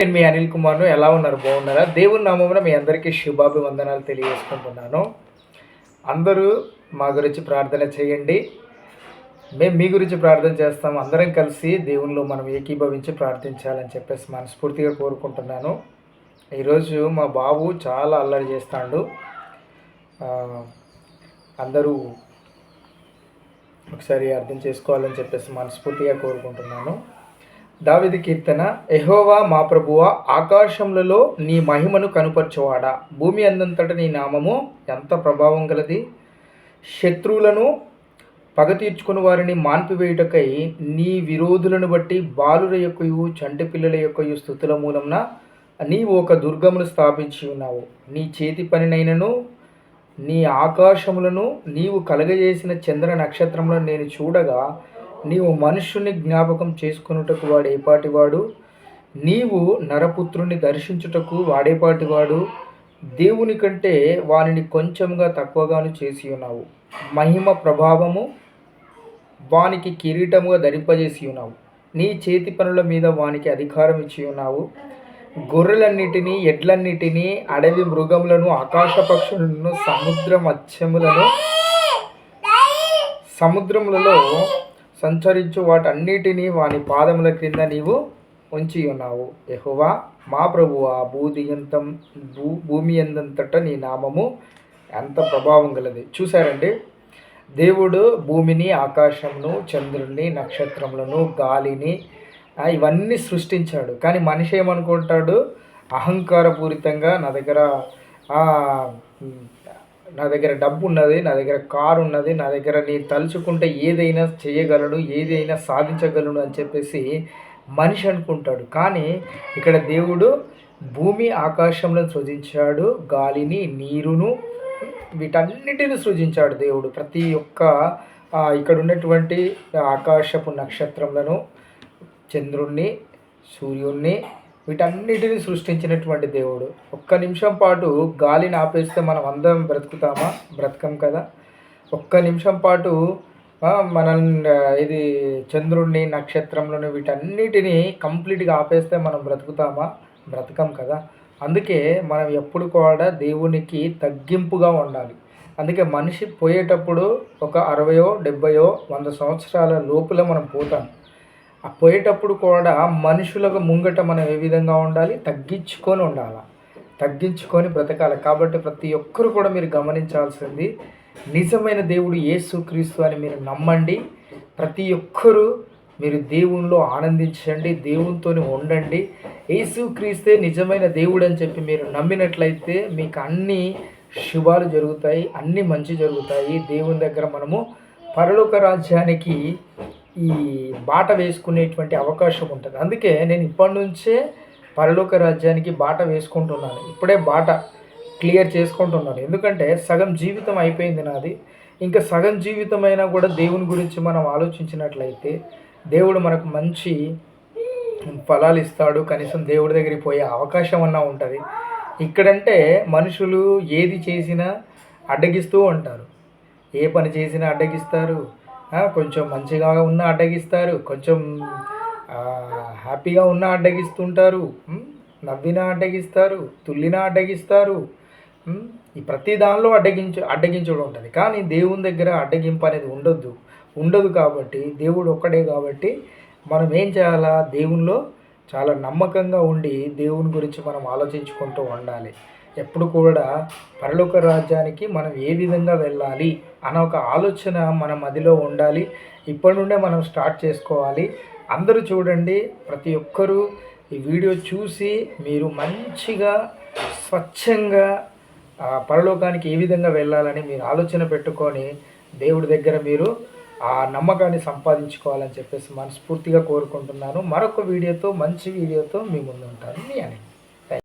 నేను మీ అనిల్ కుమార్ను. ఎలా ఉన్నారు? బాగున్నారా? దేవుని నామమున మీ అందరికీ శుభాభివందనాలు తెలియజేసుకుంటున్నాను. అందరూ మా గురించి ప్రార్థన చేయండి. మేము మీ గురించి ప్రార్థన చేస్తాము. అందరం కలిసి దేవునిలో మనం ఏకీభవించి ప్రార్థించాలని చెప్పేసి మనస్ఫూర్తిగా కోరుకుంటున్నాను. ఈరోజు మా బాబు చాలా అల్లరి చేస్తాడు. అందరూ ఒకసారి అర్థం చేసుకోవాలని చెప్పేసి మనస్ఫూర్తిగా కోరుకుంటున్నాను. దావీదు కీర్తన. యెహోవా మా ప్రభువా, ఆకాశములలో నీ మహిమను కనుపరచువాడా, భూమి అందంతట నీ నామము ఎంత ప్రభావం గలది. శత్రువులను పగ తీర్చుకుని వారిని మాన్పివేయుటకై నీ విరోధులను బట్టి బాలుల యొక్కయు చంటి పిల్లల యొక్కయు స్తుతుల మూలంన నీవు ఒక దుర్గమును స్థాపించి ఉన్నావు. నీ చేతి పనినైనను నీ ఆకాశములను నీవు కలగజేసిన చంద్ర నక్షత్రములను నేను చూడగా, నీవు మనుష్యుని జ్ఞాపకం చేసుకొనుటకు వాడేపాటివాడు, నీవు నరపుత్రుని దర్శించుటకు వాడేపాటివాడు. దేవుని కంటే వానిని కొంచెంగా తక్కువగాను చేసి ఉన్నావు. మహిమ ప్రభావము వానికి కిరీటముగా ధరింపజేసి ఉన్నావు. నీ చేతి పనుల మీద వానికి అధికారం ఇచ్చి ఉన్నావు. గొర్రెలన్నిటినీ, ఎడ్లన్నిటినీ, అడవి మృగములను, ఆకాశ పక్షులను, సముద్రములలో సంచరించు వాటన్నిటినీ వాని పాదముల క్రింద నీవు ఉంచి ఉన్నావు. యెహోవా మా ప్రభువా, భూమి అందంతట నీ నామము ఎంత ప్రభావం గలది. చూసారండి, దేవుడు భూమిని, ఆకాశమును, చంద్రుని, నక్షత్రములను, గాలిని ఇవన్నీ సృష్టించాడు. కానీ మనిషి ఏమనుకుంటాడు? అహంకారపూరితంగా నా దగ్గర డబ్బు ఉన్నది, నా దగ్గర కారు ఉన్నది, నా దగ్గర నేను తలుచుకుంటే ఏదైనా చేయగలను, ఏదైనా సాధించగలను అని చెప్పేసి మనిషి అనుకుంటాడు. కానీ ఇక్కడ దేవుడు భూమి ఆకాశంలో సృజించాడు, గాలిని, నీరును, వీటన్నిటిని సృజించాడు దేవుడు. ప్రతి ఒక్క ఇక్కడ ఉన్నటువంటి ఆకాశపు నక్షత్రములను, చంద్రుణ్ణి, సూర్యుణ్ణి, వీటన్నిటిని సృష్టించినటువంటి దేవుడు. ఒక్క నిమిషం పాటు గాలిని ఆపేస్తే మనం అందరం బ్రతుకుతామా? బ్రతకం కదా. ఒక్క నిమిషం పాటు మనం ఇది చంద్రుణ్ణి, నక్షత్రంలోని వీటన్నిటిని కంప్లీట్గా ఆపేస్తే మనం బ్రతుకుతామా? బ్రతకం కదా. అందుకే మనం ఎప్పుడు కూడా దేవునికి తగ్గింపుగా ఉండాలి. అందుకే మనిషి పోయేటప్పుడు ఒక 60, 70, 100 సంవత్సరాల లోపల మనం పోతాం. ఆ పోయేటప్పుడు కూడా మనుషులకు ముంగట మనం ఏ విధంగా ఉండాలి? తగ్గించుకొని ఉండాలి, తగ్గించుకొని బ్రతకాలి. కాబట్టి ప్రతి ఒక్కరు కూడా మీరు గమనించాల్సింది, నిజమైన దేవుడు యేసుక్రీస్తు అని మీరు నమ్మండి. ప్రతి ఒక్కరూ మీరు దేవునిలో ఆనందించండి, దేవునితో ఉండండి. యేసుక్రీస్తే నిజమైన దేవుడు అని చెప్పి మీరు నమ్మినట్లయితే మీకు అన్ని శుభాలు జరుగుతాయి, అన్ని మంచి జరుగుతాయి. దేవుని దగ్గర మనము పరలోక రాజ్యానికి ఈ బాట వేసుకునేటువంటి అవకాశం ఉంటుంది. అందుకే నేను ఇప్పటి నుంచే పరలోక రాజ్యానికి బాట వేసుకుంటున్నాను. ఇప్పుడే బాట క్లియర్ చేసుకుంటున్నాను. ఎందుకంటే సగం జీవితం అయిపోయింది నాది. ఇంకా సగం జీవితం అయినా కూడా దేవుని గురించి మనం ఆలోచించినట్లయితే దేవుడు మనకు మంచి ఫలాలు ఇస్తాడు. కనీసం దేవుడి దగ్గరికి పోయే అవకాశం అన్నా ఉంటుంది. ఇక్కడంటే మనుషులు ఏది చేసినా అడ్డగిస్తూ ఉంటారు. ఏ పని చేసినా అడ్డగిస్తారు. కొంచెం మంచిగా ఉన్నా అడ్డగిస్తారు, కొంచెం హ్యాపీగా ఉన్నా అడ్డగిస్తుంటారు, నవ్వినా అడ్డగిస్తారు, తుల్లినా అడ్డగిస్తారు. ఈ ప్రతి దానిలో అడ్డగించడం ఉంటుంది. కానీ దేవుని దగ్గర అడ్డగింపు అనేది ఉండదు. కాబట్టి దేవుడు ఒక్కడే. కాబట్టి మనం ఏం చేయాలా? దేవునిలో చాలా నమ్మకంగా ఉండి దేవుని గురించి మనం ఆలోచించుకుంటూ ఉండాలి. ఎప్పుడు కూడా పరలోక రాజ్యానికి మనం ఏ విధంగా వెళ్ళాలి అన్న ఒక ఆలోచన మన మదిలో ఉండాలి. ఇప్పటి నుండే మనం స్టార్ట్ చేసుకోవాలి. అందరూ చూడండి, ప్రతి ఒక్కరూ ఈ వీడియో చూసి మీరు మంచిగా స్వచ్ఛంగా పరలోకానికి ఏ విధంగా వెళ్ళాలని మీరు ఆలోచన పెట్టుకొని దేవుడి దగ్గర మీరు ఆ నమ్మకాన్ని సంపాదించుకోవాలని చెప్పేసి మనస్ఫూర్తిగా కోరుకుంటున్నాను. మరొక వీడియోతో, మంచి వీడియోతో మీ ముందు ఉంటాను. మీ అని